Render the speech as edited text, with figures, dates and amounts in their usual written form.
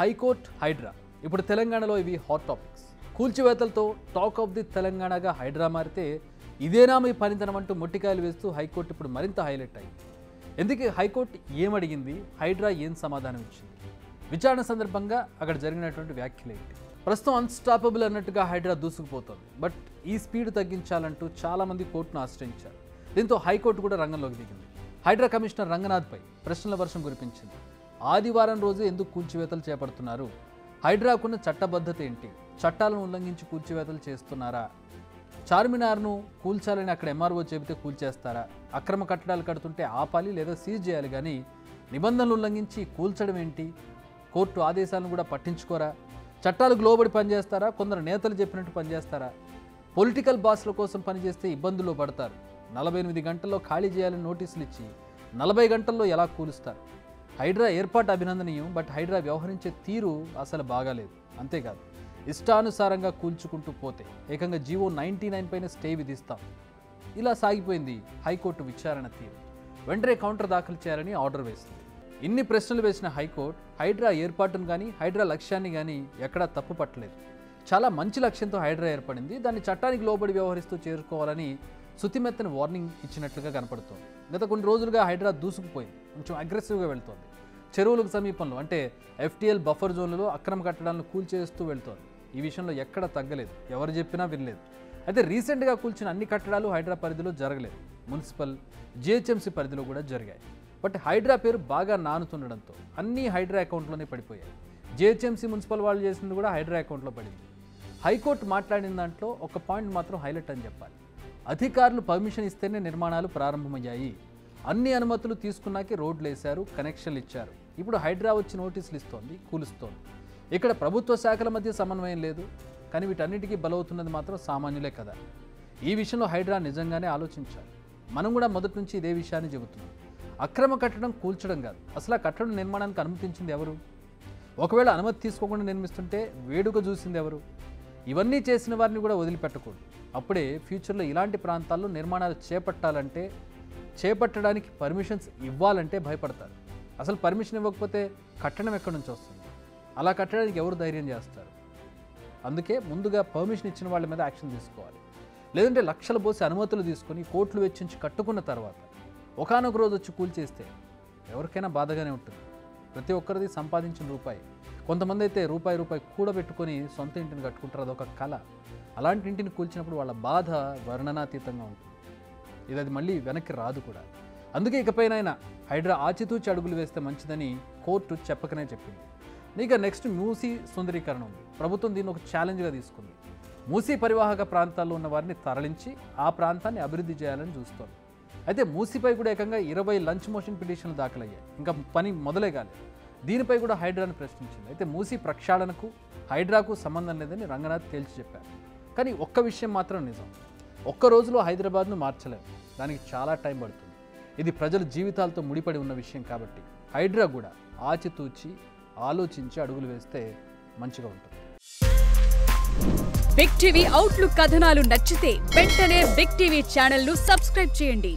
High court, Hydraa ఇప్పుడు తెలంగాణలో ఇవి హాట్ టాపిక్స్. కూల్చివేతలతో టాక్ ఆఫ్ ది తెలంగాణగా హైడ్రా మారితే ఇదేనా మీ పనితనం అంటూ మొట్టికాయలు వేస్తూ హైకోర్టు ఇప్పుడు మరింత హైలైట్ అయింది. ఎందుకు హైకోర్టు ఏమడిగింది, హైడ్రా ఏం సమాధానం ఇచ్చింది, విచారణ సందర్భంగా అక్కడ జరిగినటువంటి వ్యాఖ్యలు ఏంటి? ప్రస్తుతం అన్స్టాపబుల్ అన్నట్టుగా హైడ్రా దూసుకుపోతుంది. బట్ ఈ స్పీడ్ తగ్గించాలంటూ చాలామంది కోర్టును ఆశ్రయించారు. దీంతో హైకోర్టు కూడా రంగంలోకి దిగింది. హైడ్రా కమిషనర్ రంగనాథ్పై ప్రశ్నల వర్షం కురిపించింది. ఆదివారం రోజు ఎందుకు కూల్చివేతలు చేపడుతున్నారు, హైడ్రాకున్న చట్టబద్ధత ఏంటి, చట్టాలను ఉల్లంఘించి కూల్చివేతలు చేస్తున్నారా, చార్మినార్ను కూల్చాలని అక్కడ ఎంఆర్ఓ చెబితే కూల్చేస్తారా, అక్రమ కట్టడాలు కడుతుంటే ఆపాలి లేదా సీజ్ చేయాలి కానీ నిబంధనలు ఉల్లంఘించి కూల్చడం ఏంటి, కోర్టు ఆదేశాలను కూడా పట్టించుకోరా, చట్టాలకు లోబడి పనిచేస్తారా, కొందరు నేతలు చెప్పినట్టు పనిచేస్తారా, పొలిటికల్ బాస్ల కోసం పనిచేస్తే ఇబ్బందుల్లో పడతారు, 48 గంటల్లో ఖాళీ చేయాలని నోటీసులు ఇచ్చి 40 గంటల్లో ఎలా కూలుస్తారు? హైడ్రా ఏర్పాటు అభినందనీయం, బట్ హైడ్రా వ్యవహరించే తీరు అసలు బాగాలేదు. అంతేకాదు ఇష్టానుసారంగా కూల్చుకుంటూ పోతే ఏకంగా జీవో 99 పైన స్టే విధిస్తాం. ఇలా సాగిపోయింది హైకోర్టు విచారణ తీరు. వెంటనే కౌంటర్ దాఖలు చేయాలని ఆర్డర్ వేసింది. ఇన్ని ప్రశ్నలు వేసిన హైకోర్టు హైడ్రా ఏర్పాటును కానీ హైడ్రా లక్ష్యాన్ని కానీ ఎక్కడా తప్పు పట్టలేదు. చాలా మంచి లక్ష్యంతో హైడ్రా ఏర్పడింది, దాన్ని చట్టానికి లోబడి వ్యవహరిస్తూ చేరుకోవాలని శుతిమెత్తని వార్నింగ్ ఇచ్చినట్లుగా కనపడుతోంది. గత కొన్ని రోజులుగా హైడ్రా దూసుకుపోయింది, కొంచెం అగ్రెసివ్గా వెళ్తోంది. చెరువులకు సమీపంలో అంటే FTL బఫర్ జోన్లలో అక్రమ కట్టడాలను కూల్చేస్తూ వెళ్తోంది. ఈ విషయంలో ఎక్కడ తగ్గలేదు, ఎవరు చెప్పినా వినలేదు. అయితే రీసెంట్గా కూల్చిన అన్ని కట్టడాలు హైడ్రా పరిధిలో జరగలేదు, మున్సిపల్ GHMC పరిధిలో కూడా జరిగాయి. బట్ హైడ్రా పేరు బాగా నానుతుండడంతో అన్నీ హైడ్రా అకౌంట్లోనే పడిపోయాయి. GHMC మున్సిపల్ వాళ్ళు చేసింది కూడా హైడ్రా అకౌంట్లో పడింది. హైకోర్టు మాట్లాడిన దాంట్లో ఒక పాయింట్ మాత్రం హైలైట్ అని చెప్పాలి. అధికారులు పర్మిషన్ ఇస్తేనే నిర్మాణాలు ప్రారంభమయ్యాయి, అన్ని అనుమతులు తీసుకున్నాకే రోడ్లు వేశారు, కనెక్షన్లు ఇచ్చారు. ఇప్పుడు హైడ్రా వచ్చి నోటీసులు ఇస్తోంది, కూలుస్తోంది. ఇక్కడ ప్రభుత్వ శాఖల మధ్య సమన్వయం లేదు, కానీ వీటన్నిటికీ బలవుతున్నది మాత్రం సామాన్యులే కదా. ఈ విషయంలో హైడ్రా నిజంగానే ఆలోచించాలి. మనం కూడా మొదటి నుంచి ఇదే విషయాన్ని చెబుతున్నాం. అక్రమ కట్టడం కూల్చడం కాదు, అసలు ఆ కట్టడం నిర్మాణానికి అనుమతించింది ఎవరు? ఒకవేళ అనుమతి తీసుకోకుండా నిర్మిస్తుంటే వేడుక చూసింది ఎవరు? ఇవన్నీ చేసిన వారిని కూడా వదిలిపెట్టకూడదు. అప్పుడే ఫ్యూచర్లో ఇలాంటి ప్రాంతాల్లో నిర్మాణాలు చేపట్టడానికి పర్మిషన్స్ ఇవ్వాలంటే భయపడతారు. అసలు పర్మిషన్ ఇవ్వకపోతే కట్టడం ఎక్కడి నుంచి వస్తుంది? అలా కట్టడానికి ఎవరు ధైర్యం చేస్తారు? అందుకే ముందుగా పర్మిషన్ ఇచ్చిన వాళ్ళ మీద యాక్షన్ తీసుకోవాలి. లేదంటే లక్షలు పోసి అనుమతులు తీసుకొని కోట్లు వెచ్చించి కట్టుకున్న తర్వాత ఒకానొక రోజు వచ్చి కూల్చేస్తే ఎవరికైనా బాధగానే ఉంటుంది. ప్రతి ఒక్కరిది సంపాదించిన రూపాయి. కొంతమంది అయితే రూపాయి కూడబెట్టుకొని సొంత ఇంటిని కట్టుకుంటారు, అదొక కళ. అలాంటి ఇంటిని కూల్చినప్పుడు వాళ్ళ బాధ వర్ణనాతీతంగా ఉంటుంది. ఇది అది మళ్ళీ వెనక్కి రాదు కూడా. అందుకే ఇకపైనైనా హైడ్రా ఆచితూచి అడుగులు వేస్తే మంచిదని కోర్టు చెప్పకనే చెప్పింది. ఇక నెక్స్ట్ మూసీ సుందరీకరణ ఉంది. ప్రభుత్వం దీన్ని ఒక ఛాలెంజ్గా తీసుకుంది. మూసీ పరివాహక ప్రాంతాల్లో ఉన్న వారిని తరలించి ఆ ప్రాంతాన్ని అభివృద్ధి చేయాలని చూస్తోంది. అయితే మూసీపై కూడా ఏకంగా 20 లంచ్ మోషన్ పిటిషన్లు దాఖలయ్యాయి, ఇంకా పని మొదలే కాలేదు. దీనిపై కూడా హైడ్రాను ప్రశ్నించింది. అయితే మూసీ ప్రక్షాళనకు హైడ్రాకు సంబంధం లేదని రంగనాథ్ తేల్చి చెప్పారు. కానీ ఒక్క విషయం మాత్రం నిజం, ఒక్క రోజులో హైదరాబాద్ను మార్చలేము, దానికి చాలా టైం పడుతుంది. ఇది ప్రజల జీవితాలతో ముడిపడి ఉన్న విషయం కాబట్టి హైడ్రా కూడా ఆచితూచి ఆలోచించి అడుగులు వేస్తే మంచిగా ఉంటుంది. బిగ్ టీవీ అవుట్లుక్ కథనాలు నచ్చితే వెంటనే బిగ్ టీవీ ఛానల్ ను సబ్స్క్రైబ్ చేయండి.